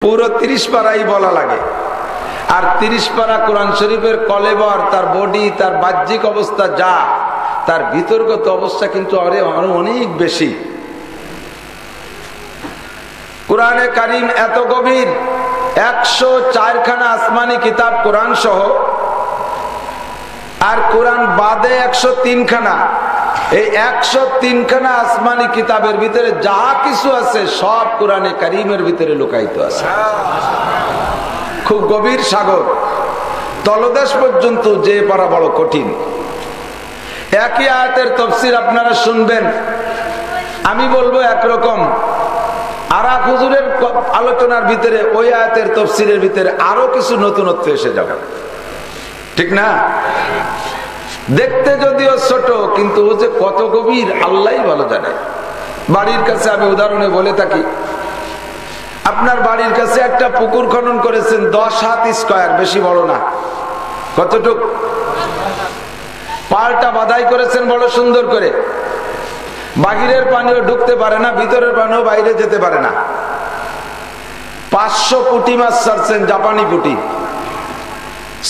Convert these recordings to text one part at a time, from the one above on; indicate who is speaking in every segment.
Speaker 1: পুরো 30 পারাই বলা লাগে। আর 30 পারা কোরআন শরীফের কলেবর, তার বডি, তার বাহ্যিক অবস্থা যা, তার ভিতরগত অবস্থা কিন্তু আরো অনেক বেশি। কোরআনে কারীম এত গভীর, 104 খানা আসমানি কিতাব কোরআন সহ, আর কোরআন বাদে 103 খানা। এই 103 খানা আসমানি কিতাবের ভিতরে যা কিছু আছে সব কোরআনে কারীমের ভিতরে লুকায়িত আছে। খুব গভীর সাগর, তলদেশ পর্যন্ত যে পারা বড় কঠিন। একই আয়াতের তাফসীর আপনারা শুনবেন, আমি বলবো একরকম, আর এক হুজুরের আলোচনার ভিতরে ওই আয়াতের তাফসীরের ভিতরে আরো কিছু নতুনত্ব এসে যাবে, ঠিক না? দেখতে যদিও ছোট, কিন্তু ও যে কত গভীর আল্লাহই ভালো জানে। বাড়ির কাছে আমি উদাহরণে বলে থাকি, আপনার বাড়ির কাছে একটা পুকুর খনন করেছেন 10 হাত স্কয়ার, বেশি বড় না। কতটুক? পালটা বাধাই করেছেন বড় সুন্দর করে, বাহিরের পানিও ঢুকতে পারে না, ভিতরের পানিও বাইরে যেতে পারে না। 500 পুঁটি মাছ ছাড়ছেন, জাপানি পুঁটি।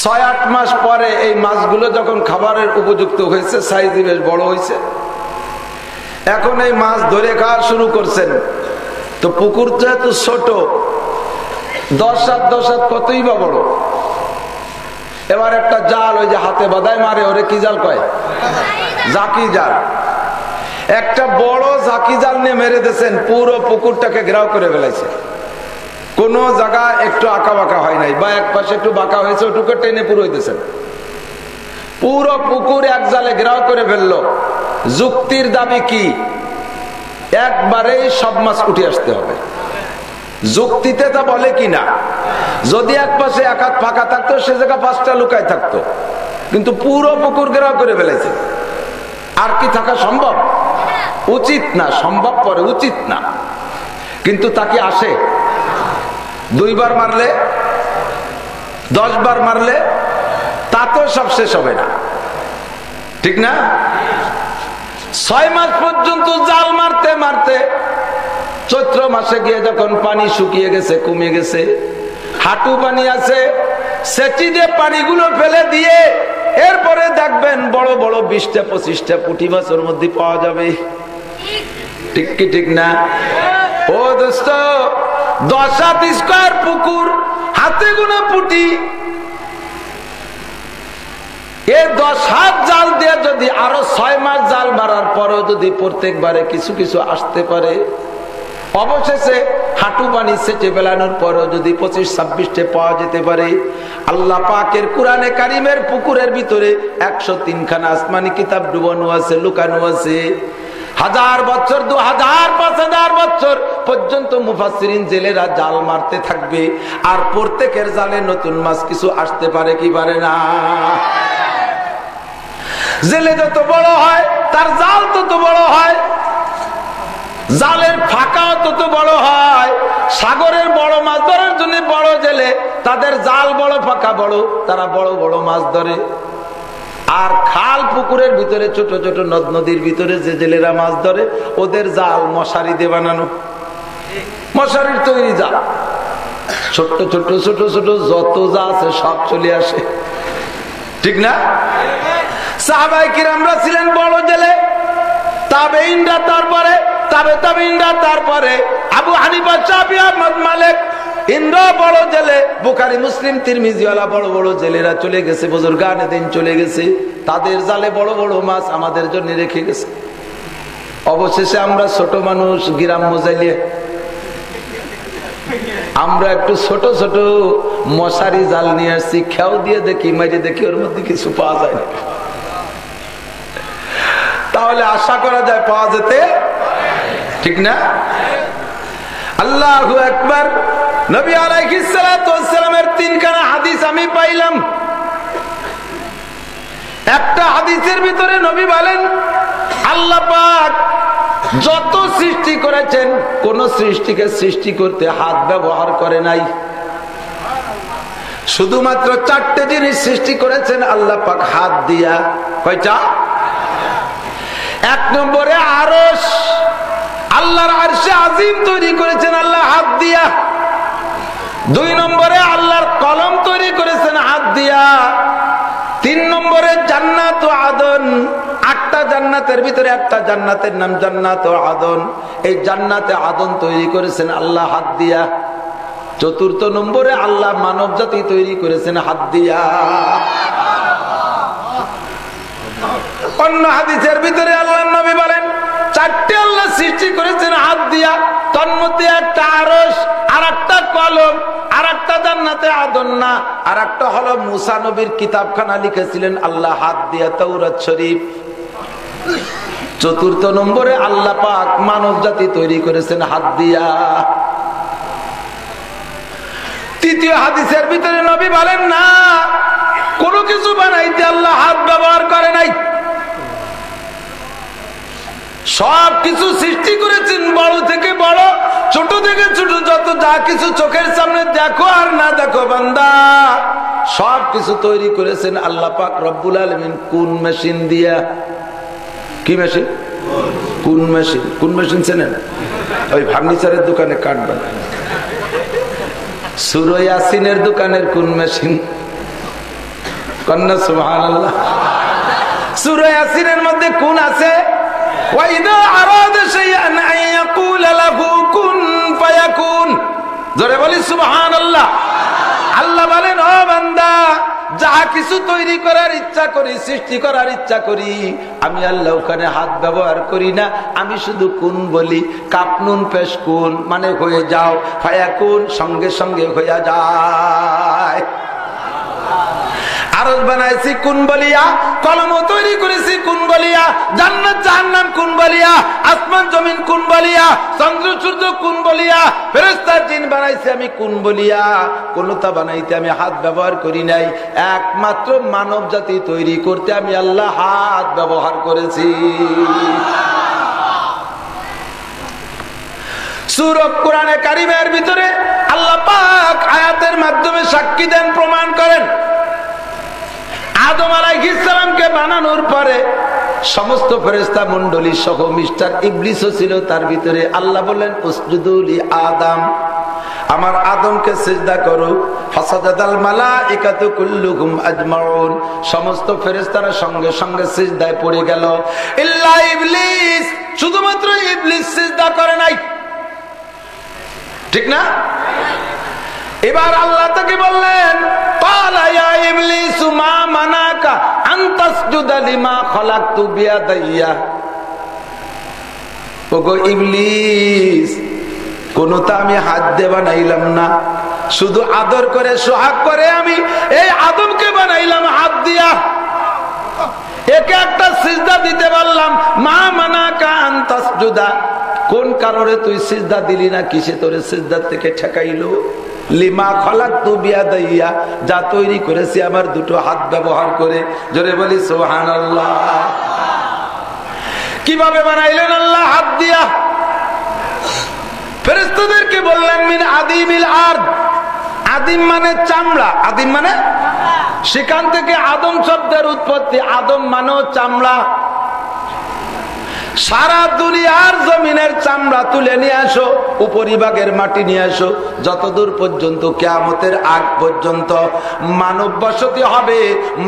Speaker 1: 6-8 মাস পরে এই মাছগুলো যখন খাবারের উপযুক্ত হয়েছে, সাইজে বেশ বড় হয়েছে, এখন এই মাছ ধরে খাওয়া শুরু করছেন। তো পুকুর যেহেতু ছোট, 10 হাত কতই বা বড়। এবার একটা জাল, ওই যে হাতে বাদায় মারে, ওরে কি জাল কয়? জাকি জাল। একটা বড় জাকি জাল নিয়ে মেরে দিয়েছেন, পুরো পুকুরটাকে ঘেরাও করে ফেলাইছে। কোন জায়গা একটু আঁকা বাঁকা হয় নাই, বা এক পাশে একটু বাঁকা হয়েছে, ওটুকু টেনে পুরো দিয়েছেন। পুরো পুকুর এক জালে ঘেরাও করে ফেললো। যুক্তির দাবি কি? একবারেই সব মাছ উঠে আসতে হবে। যুক্তিতে তা বলে কিনা, যদি এক পাশে এক হাত ফাঁকা থাকতো, সে জায়গা 5টা লুকায় থাকতো, কিন্তু পুরো পুকুর ঘেরাও করে ফেলেছে। আর কি থাকা সম্ভব? উচিত না। সম্ভব পরে, উচিত না। কিন্তু তাকে আসে 2 বার মারলে, 10 বার মারলে, তাতেও সব শেষ হবে না, ঠিক না? 6 মাস পর্যন্ত জাল মারতে মারতে চৈত্র মাসে গিয়ে যখন পানি শুকিয়ে গেছে, কমে গেছে, হাঁটু পানি আছে, সেচি দিয়ে পানিগুলো ফেলে দিয়ে এরপরে দেখবেন বড় বড় 20টা-25টা পুঁটি মাছ ওর মধ্যে পাওয়া যাবে, ঠিক কি ঠিক না? ও দোস্ত, 10 হাত স্কয়ার পুকুর, হাতে গোনা পুঁটি, এই 10 হাত জাল দিয়ে যদি আরো 6 মাস জাল মারার পরেও যদি প্রত্যেকবারে কিছু কিছু আসতে পারে, অবশেষে হাঁটু পানি সেচে ফেলানোর পরেও যদি 25-26টে পাওয়া যেতে পারে, আল্লাহ পাকের কোরআনে কারীমের পুকুরের ভিতরে 103 খানা আসমানি কিতাব ডুবানো আছে, লুকানো আছে। 1000 বছর, 2000, 5000 বছর পর্যন্ত মুফাসসিরিন জেলেরা জাল মারতে থাকবে, আর প্রত্যেকের জালে নতুন মাছ কিছু আসতে পারে কি পারে না? জেলে যত বড় হয়, তার জাল তত বড় হয়, জালের ফাঁকাও তত বড় হয়। সাগরের বড় মাছ ধরার জন্য বড় জেলে, তাদের জাল বড়, ফাঁকা বড়, তারা বড় বড় মাছ ধরে। আর খাল পুকুরের ভিতরে, ছোট ছোট নদ নদীর ভিতরে যে জেলেরা মাছ ধরে, ওদের জাল মশারি দিয়ে বানানো, মশারির তৈরি জাল। ছোট্ট ছোট্ট ছোট ছোট যত যা আছে সব চলে আসে, ঠিক না? সাহাবায়ে কিরামরা ছিলেন বড় জেলে, তাবেঈনরা তারপরে, তাবেঈনরা তারপরে, আবু হানিফা, শাফিঈ, আহমদ, মালিক, ইন্দ্র বড় জেলে, বুখারী, মুসলিম, তিরমিজি ওয়ালা বড় বড় জেলেরা চলে গেছে, বুজুর্গানে দিন চলে গেছে, তাদের জালে বড় বড় মাছ আমাদের জন্য রেখে গেছে। অবশেষে আমরা ছোট মানুষ, গ্রাম্য জেলে, আমরা একটু ছোট ছোট মশারি জাল নিয়ে আসছি, খেয়াও দিয়ে দেখি, মাইরে দেখি ওর মধ্যে কিছু পাওয়া যায় না। তাহলে আশা করা যায় পাওয়া যেতে, ঠিক না? আল্লাহু আকবার। নবী আলাইহিস সালাতু ওয়াস সালামের 3 খানা হাদিস আমি পাইলাম। একটা হাদিসের ভিতরে নবী বলেন, আল্লাহ পাক যত সৃষ্টি করেছেন, কোন সৃষ্টিকে সৃষ্টি করতে হাত ব্যবহার করে নাই। শুধুমাত্র 4টে জিনিস সৃষ্টি করেছেন আল্লাহ পাক হাত দিয়া। কয়টা? 1 নম্বরে আরশ, আল্লাহর আরশে আজিম তৈরি করেছেন আল্লাহ হাত দিয়া। 2 নম্বরে আল্লাহর কলম তৈরি করেছেন হাত দিয়া। 3 নম্বরে জান্নাত ও আদন, 8টা জান্নাতের ভিতরে একটা জান্নাতের নাম জান্নাত ও আদন। এই জান্নাতে আদন তৈরি করেছেন আল্লাহ হাত দিয়া। 4র্থ নম্বরে আল্লাহ মানব জাতি তৈরি করেছেন হাত দিয়া। অন্য হাদিসের ভিতরে আল্লাহর নবী বলেন 4টে আল্লাহ সৃষ্টি করেছেন হাত দিয়া। তন্মধ্যে একটা আরশ, আর একটা কলম, আর একটা জান্নাতে আদন না, আর একটা হলো মুসা নবীর কিতাবখানা লিখেছিলেন আল্লাহ হাত দিয়া, তাওরাত শরীফ। 4র্থ নম্বরে আল্লাহ পাক মানব জাতি তৈরি করেছেন হাত দিয়া। 3য় হাদিসের ভিতরে নবী বলেন না, কোনো কিছু বানাইতে আল্লাহ হাত ব্যবহার করে নাই। সব কিছু সৃষ্টি করেছেন, বড় থেকে বড়, ছোট থেকে ছোট, যত যা কিছু চোখের সামনে দেখো আর না দেখো বান্দা, সব কিছু তৈরি করেছেন আল্লাহ পাক রব্বুল আলামিন কোন মেশিন দিয়া? কি মেশিন? কোন মেশিন? কোন মেশিন চেনেন? ওই ফার্নিচারের দোকানে কাঠ বানায়, সূরা ইয়াসিনের দোকানের কোন মেশিন? কন্যা সুবহানাল্লাহ। সূরা ইয়াসিনের মধ্যে কোন আছে? ওয়াইদা আরাদা শাইআন আন ইয়াকুলা লাহু কুন ফায়াকুন। জোরে বলি সুবহানাল্লাহ। আল্লাহ বলেন, ও বান্দা, যা কিছু তৈরি করার ইচ্ছা করি, সৃষ্টি করার ইচ্ছা করি, আমি আল্লাহ ওখানে হাত ব্যবহার করি না। আমি শুধু কুন বলি, কাপনুন পেশ কুন, মানে হয়ে যাও, ফায়াকুন, সঙ্গে সঙ্গে হয়ে যায়। আরশ বানাইছি কুন বলিয়া, কলম তৈরি করেছি কুন বলিয়া, জান্নাত জাহান্নাম কুন বলিয়া, আসমান জমিন কুন বলিয়া, চন্দ্র সূর্য কুন বলিয়া, ফেরেশতা জিন বানাইছি আমি কুন বলিয়া। কোনটা বানাইতে আমি হাত ব্যবহার করি নাই, একমাত্র মানব জাতি তৈরি করতে আমি আল্লাহ হাত ব্যবহার করেছি। সূরা কোরআনে কারিমের ভিতরে আল্লাহ পাক আয়াতের মাধ্যমে সাক্ষী দেন, প্রমাণ করেন। আদম আলাইহিস সালামকে বানানোর পরে সমস্ত ফেরেশতা মণ্ডলী সহ মিস্টার ইবলিসও ছিল তার ভিতরে। আল্লাহ বললেন, উসজুদু লি আদম, আমার আদমকে সিজদা করো। ফাসাদাল মালাইকাতু কুল্লুহুম আজমাউন, সমস্ত ফেরেশতারা সঙ্গে সঙ্গে সিজদায় পড়ে গেল। ইল্লা ইবলিস, শুধুমাত্র ইবলিস সিজদা করে নাই। ঠিক না? এবার আল্লাহ তাকে বললেন, ক্বালা ইয়া ইবলিস মা মানাকা আন তাসজুদা লিমা খালাকতু বিয়াদাইয়া। ওগো ইবলিস, কোনটা আমি হাত দিয়ে বানাইলাম না, শুধু আদর করে সোহাগ করে আমি এই আদমকে বানাইলাম হাত দিয়া। একে একটা সিজদা দিতে বললাম, মা মানাকা আন তাসজুদা, কোন কারণে তুই সিজদা দিলি না? কিসে তোরে সিজদার থেকে ঠেকাইলো? লিমা খালাকতু বিয়াদাইয়া, যা তৈরি করেছি আমার দুটো হাত ব্যবহার করে। জোরে বলি সুবহানাল্লাহ। কিভাবে বানাইলেন আল্লাহ? হাত দিয়া। ফেরেশতাদেরকে বললেন, মিন আদিমিল আরদ, আদিম মানে চামড়া, আদিম মানে, সেখান থেকে আদম শব্দের উৎপত্তি। আদম মানে চামড়া। সারা দুনিয়ার জমিনের চামড়া তুলে নিয়ে আসো, উপরিভাগের মাটি নিয়ে আসো, যতদূর পর্যন্ত কিয়ামতের আগ পর্যন্ত মানব বসতি হবে,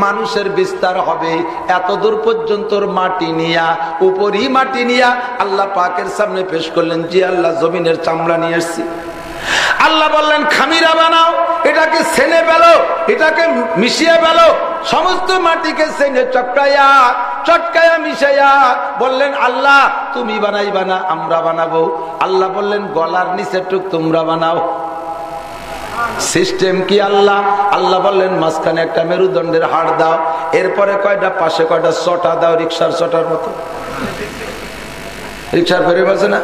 Speaker 1: মানুষের বিস্তার হবে, এতদূর পর্যন্ত মাটি নিয়া, উপরি মাটি নিয়া আল্লাহ পাকের সামনে পেশ করলেন। জি আল্লাহ, জমিনের চামড়া নিয়ে আসছি। আল্লাহ বললেন, খামিরা বানাও, এটাকে সেনে ফেলো, এটাকে মিশিয়ে ফেলো। সমস্ত মাটিকে সেনে চটকায়া চটকায়া মিশাইয়া বললেন, আল্লাহ তুমি বানাইবা না, আমরা বানাবো। আল্লাহ বললেন, গলার নিচে টুক তোমরা বানাও। সিস্টেম কি আল্লাহ? আল্লাহ বললেন, মাঝখানে একটা মেরুদণ্ডের হাড় দাও, এরপরে কয়টা পাশে কয়টা চটা দাও, রিক্সার চটার মতো, রিক্সার ফেরে বসে না,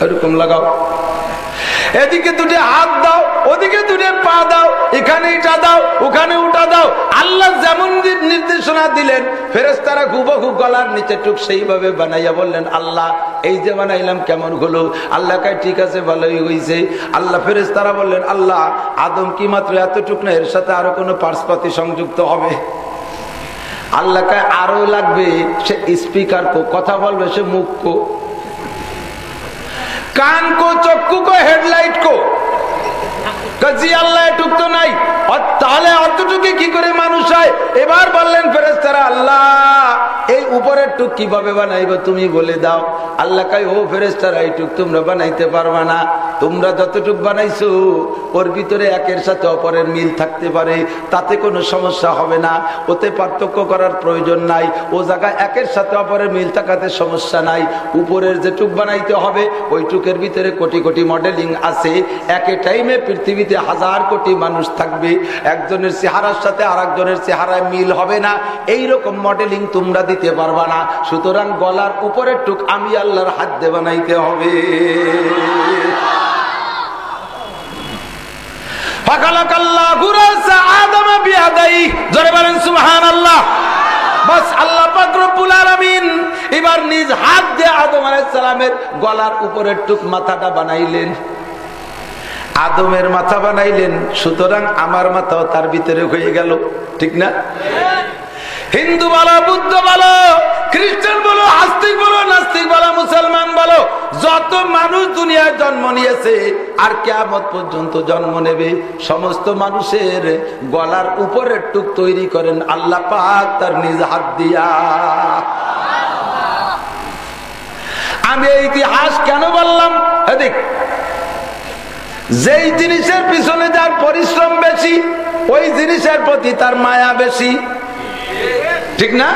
Speaker 1: এরকম লাগাও। এদিকে দুটো হাত দাও, ওদিকে দুটো পা দাও, এখানে এটা দাও, ওখানে ওটা দাও। আল্লাহ যেমন নির্দেশনা দিলেন, ফেরেশতারা হুবহু গলার নিচে টুক সেইভাবে বানাইয়া বললেন, আল্লাহ এই যে বানাইলাম কেমন হলো? আল্লাহ কয়, ঠিক আছে, ভালোই হয়েছে। আল্লাহ ফেরেশতারা বললেন, আল্লাহ আদম কি মাত্র এতটুক না, এর সাথে আরো কোনো পার্শ্বপাতি সংযুক্ত হবে? আল্লাহ কয়, আরো লাগবে। সে স্পিকার কো, কথা বলবে, সে মুখ কো, কান को, चक्कू को, हेडलाइट को, জি আল্লাহ এটুক তো নাই, তাহলে অতটুকু কি করে মানুষ হয়? এবার বললেন ফেরেশতারা, আল্লাহ এই উপরের টুক কিভাবে বানাইবো তুমি বলে দাও। আল্লাহ কয়, ও ফেরেশতারা এইটুক তোমরা বানাইতে পারবা না, তোমরা যতটুক বানাইছো ওর ভিতরে একের সাথে অপরের মিল থাকতে পারে, তাতে কোনো সমস্যা হবে না, ওতে পার্থক্য করার প্রয়োজন নাই, ও জায়গায় একের সাথে অপরের মিল থাকাতে সমস্যা নাই। উপরের যে টুক বানাইতে হবে ওই টুকের ভিতরে কোটি কোটি মডেলিং আছে, একে টাইমে পৃথিবীতে হাজার কোটি মানুষ থাকবে, একজনের চেহারার সাথে আর একজনের চেহারায় মিল হবে না, এইরকম মডেলিং তোমরা দিতে পারবা না। সুতরাং গলার উপরের টুক আমি আল্লাহর হাত দিয়ে বানাইতে হবে। এবার নিজ হাত দিয়ে আদম আলাইহিস সালামের গলার উপরের টুক মাথাটা বানাইলেন, আদমের মাথা বানাইলেন, সুতরাং আমার মাথাও তার ভিতরে হয়ে গেল, ঠিক না? হিন্দু বলো, বুদ্ধ বলো, খ্রিস্টান বলো, আস্তিক বলো, নাস্তিক বলো, মুসলমান বলো, যত মানুষ দুনিয়ায় জন্ম নিয়েছে আর কিয়ামত পর্যন্ত জন্ম নেবে, সমস্ত মানুষের গলার উপরের টুক তৈরি করেন আল্লাহ পাক তার নিজ হাত দিয়া। আমি এই ইতিহাস কেন বললাম? দেখ, যেই জিনিসের পিছনে যার পরিশ্রম বেশি ওই জিনিসের প্রতি তার মায়া বেশি, ঠিক না?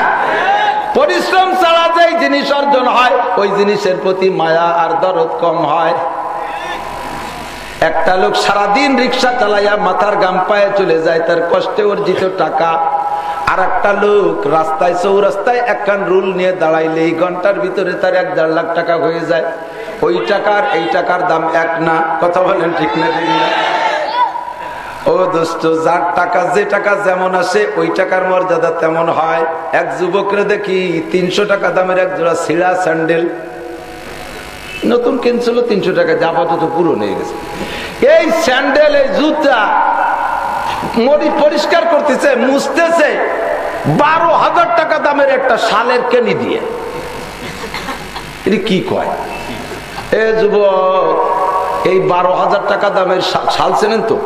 Speaker 1: পরিশ্রম ছাড়া যেই জিনিস অর্জন হয় ওই জিনিসের প্রতি মায়া আর দরদ কম হয়। একটা লোক সারাদিন রিক্সা চালাইয়া মাথার গাম পায়ে চলে যায় তার কষ্টে অর্জিত টাকা, আর একটা লোক রাস্তায় চৌরাস্তায় একখান রুল নিয়ে দাঁড়াইলে এই ঘন্টার ভিতরে তার 1.5 লাখ টাকা হয়ে যায়। ওই টাকার এই টাকার দাম এক না, কথা বলেন ঠিক না? ও দোস্ত, যার টাকা যে টাকা যেমন আসে ওই টাকার মর্যাদা তেমন হয়। এক যুবকরে দেখি 300 টাকা দামের এক জোড়া ছিঁড়া স্যান্ডেল নতুন কিনছিল 300 টাকা, যা আপাতত পুরো নিয়ে গেছে। এই স্যান্ডেল এই জুতা পরিষ্কার করতেছে, মুছতেছে 12,000 টাকা দামের একটা শালের কেনি দিয়ে। এটি কি কয়? এ যুবক, এই 12,000 টাকা দামের শাল চেনেন তো?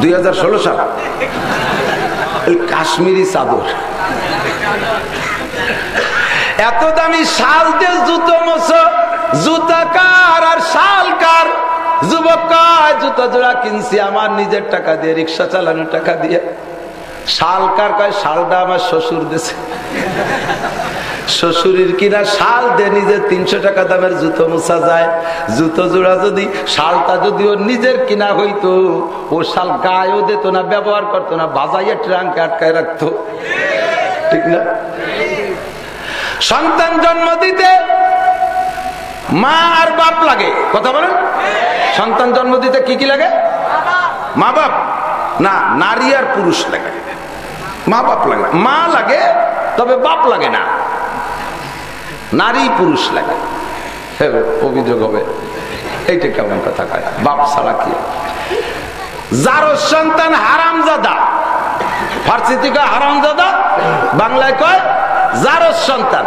Speaker 1: 2016 সাল এই কাশ্মীরি চাদর, এত দামি শাল দিয়ে জুতো মোছো, জুতা কার আর শাল কার? যুবক কয়, জুতা জোড়া কিনছি আমার নিজের টাকা দিয়ে, রিক্সা চালানোর টাকা দিয়ে। শাল কার? কয় শালটা আমার শ্বশুর দিয়েছে। শ্বশুরের কিনা শাল দিয়ে নিজের 300 টাকা দামের জুতো মোছা যায়। জুতো জোড়া যদি, শালটা যদি ওর নিজের কিনা হইতো, ও শাল গায়েও দিত না, ব্যবহার করতো না, বাজাইয়া ট্রাঙ্কে আটকায় রাখতো, ঠিক না? সন্তান জন্ম দিতে মা আর বাপ লাগে, কথা বলেন। সন্তান জন্ম দিতে কি কি লাগে? মা বাপ না, নারী আর পুরুষ লাগে। মা বাপ লাগে, মা লাগে তবে বাপ লাগে না, নারী পুরুষ লাগে। অভিযোগ হবে এইটা কেমন কথা কয়, বাপ ছাড়া কি? যার সন্তান হারামজাদা, ফার্সিতে কয় হারামজাদা, বাংলায় কয় যার সন্তান।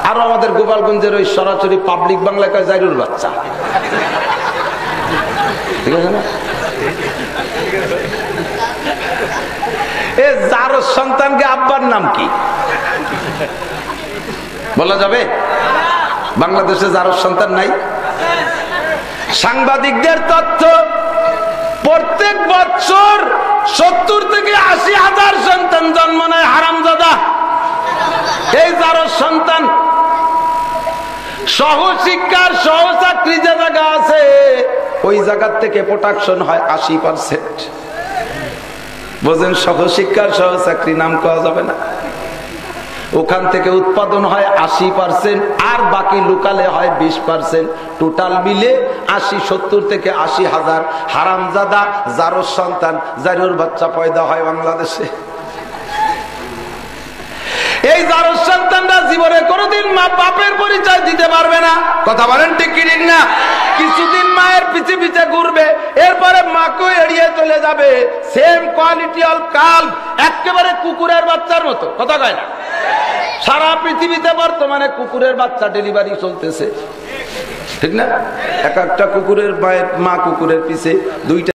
Speaker 1: আর আমাদের গোপালগঞ্জের ওই সরাসরি পাবলিক বাংলায় কয় জাইরুর বাচ্চা, ঠিক আছে না? এ যার সন্তানকে আব্বার নাম কি বলা যাবে? বাংলাদেশে যার সন্তান নাই। সাংবাদিকদের তথ্য, প্রত্যেক বছর 70 থেকে 80,000 সন্তান জন্ম নেয় হারামজাদা। এই যার সন্তান সহশিক্ষার সহচাকরি যে জায়গা আছে ওই জায়গার থেকে প্রোডাকশন হয় 80%। বোঝেন, সহশিক্ষার সহচাকরি নাম করা যাবে না। ওখান থেকে উৎপাদন হয় 80%, আর বাকি লোকালে হয় 20%। টোটাল মিলে 70 থেকে 80,000 হারামজাদা জারোর সন্তান, জারোর বাচ্চা পয়দা হয় বাংলাদেশে। এই জারোর সন্তানরা জীবনে কোনোদিন মা বাপের পরিচয় দিতে পারবে না, কথা বলেন ঠিক কি ঠিক না? কিছুদিন মায়ের পিছে পিছে ঘুরবে, এরপরে মাকে এড়িয়ে চলে যাবে। সেম কোয়ালিটি অল কাল, একেবারে কুকুরের বাচ্চার মতো, কথা কয় না? সারা পৃথিবীতে বর্তমানে কুকুরের বাচ্চা ডেলিভারি চলতেছে, ঠিক না? এক একটা কুকুরের মা কুকুরের পিছে 2টা